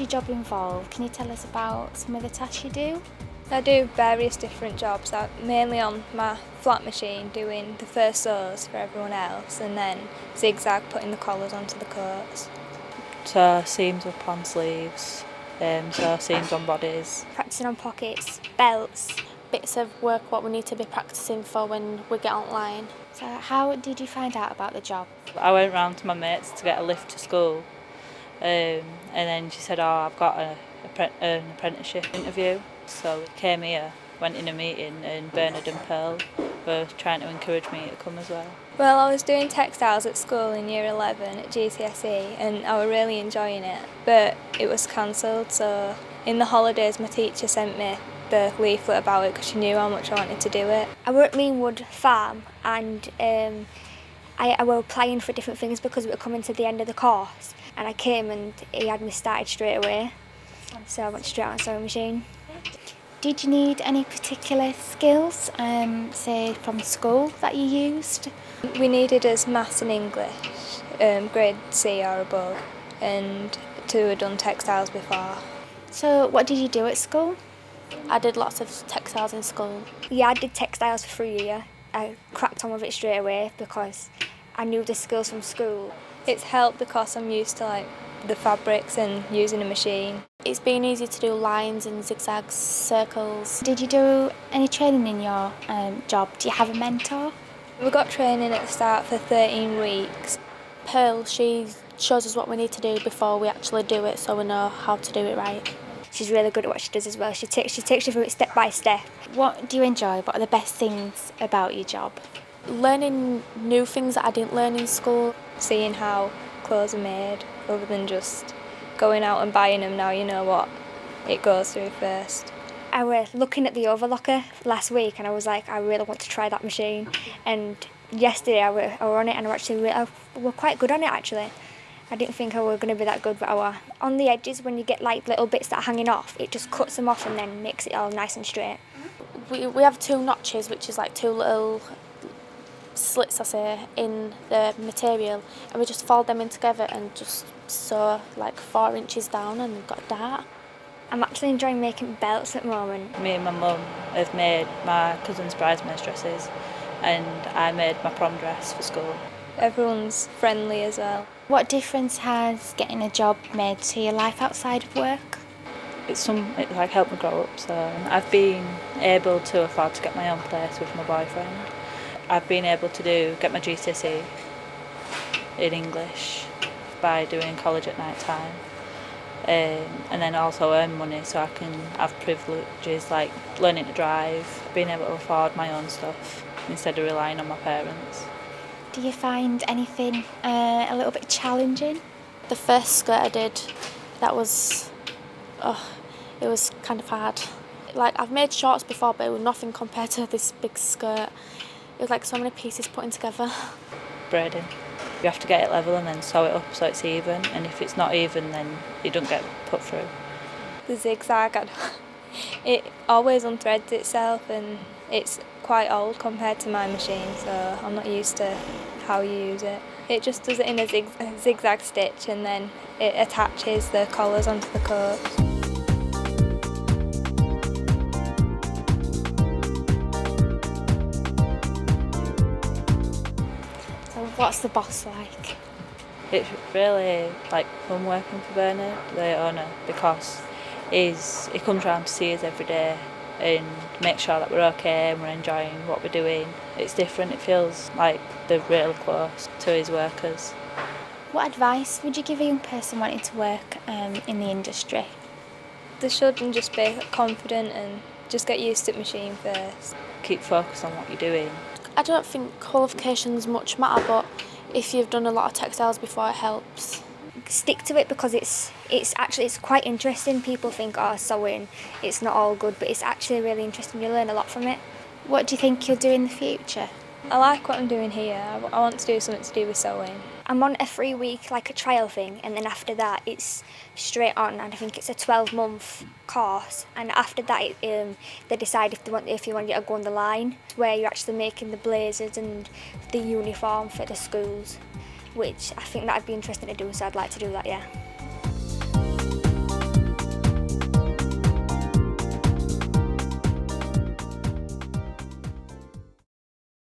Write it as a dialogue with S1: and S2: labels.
S1: your job involve? Can you tell us about some of the tasks you do?
S2: I do various different jobs, mainly on my flat machine doing the first sews for everyone else and then zigzag putting the collars onto the coats.
S3: So seams up on sleeves, so seams on bodies.
S4: Practising on pockets, belts, bits of work what we need to be practising for when we get online.
S1: So how did you find out about the job?
S3: I went round to my mates to get a lift to school, and then she said, I've got an apprenticeship interview. So we came here, went in a meeting, and Bernard and Pearl were trying to encourage me to come as well.
S2: Well, I was doing textiles at school in year 11 at GCSE and I was really enjoying it, but it was cancelled, so in the holidays my teacher sent me the leaflet about it because she knew how much I wanted to do it.
S4: I worked at Meanwood Farm and I was applying for different things because we were coming to the end of the course, and I came and he had me started straight away, so I went straight on a sewing machine.
S1: Did you need any particular skills, say from school, that you used?
S2: We needed as maths and English, grade C or above, and to have done textiles before.
S1: So what did you do at school?
S4: I did lots of textiles in school.
S5: Yeah, I did textiles for 3 years. I cracked on with it straight away because I knew the skills from school.
S2: It's helped because I'm used to the fabrics and using a machine.
S4: It's been easy to do lines and zigzags, circles.
S1: Did you do any training in your job? Do you have a mentor?
S2: We got training at the start for 13 weeks.
S4: Pearl, she shows us what we need to do before we actually do it, so we know how to do it right.
S5: She's really good at what she does as well. She takes you through it step by step.
S1: What do you enjoy? What are the best things about your job?
S4: Learning new things that I didn't learn in school.
S2: Seeing how clothes are made, other than just going out and buying them. Now you know what it goes through first.
S5: I was looking at the overlocker last week and I was like, I really want to try that machine. And yesterday I were on it and I were quite good on it actually. I didn't think I were going to be that good, but I were. On the edges, when you get little bits that are hanging off, it just cuts them off and then makes it all nice and straight.
S4: We have 2 notches, which is 2 little slits, I say, in the material, and we just fold them in together and just sew 4 inches down and got a dart.
S5: I'm actually enjoying making belts at the moment.
S3: Me and my mum have made my cousin's bridesmaids dresses, and I made my prom dress for school.
S2: Everyone's friendly as well.
S1: What difference has getting a job made to your life outside of work?
S3: It's helped me grow up, so I've been able to afford to get my own place with my boyfriend. I've been able to get my GCSE in English by doing college at night time, and then also earn money so I can have privileges like learning to drive, being able to afford my own stuff instead of relying on my parents.
S1: Do you find anything a little bit challenging?
S4: The first skirt I did, it was kind of hard. I've made shorts before, but it was nothing compared to this big skirt. It was so many pieces putting together.
S3: Braiding. You have to get it level and then sew it up so it's even, and if it's not even then it don't get put through.
S2: The zigzag, it always unthreads itself and it's quite old compared to my machine, so I'm not used to how you use it. It just does it in a zigzag stitch and then it attaches the collars onto the coats.
S1: So what's the boss like?
S3: It's really fun working for Bernard, the owner, because he comes round to see us every day and make sure that we're okay and we're enjoying what we're doing. It's different, it feels like they're really close to his workers.
S1: What advice would you give a young person wanting to work in the industry?
S2: They shouldn't just be confident and just get used to the machine first.
S3: Keep focused on what you're doing.
S4: I don't think qualifications much matter, but if you've done a lot of textiles before, it helps.
S5: Stick to it because it's quite interesting. People think, sewing, it's not all good, but it's actually really interesting. You learn a lot from it.
S1: What do you think you'll do in the future?
S2: I like what I'm doing here. I want to do something to do with sewing.
S5: I'm on a 3-week a trial thing, and then after that it's straight on, and I think it's a 12-month course, and after that they decide if you want to go on the line where you're actually making the blazers and the uniform for the schools, which I think that'd be interesting to do, so I'd like to do that, yeah.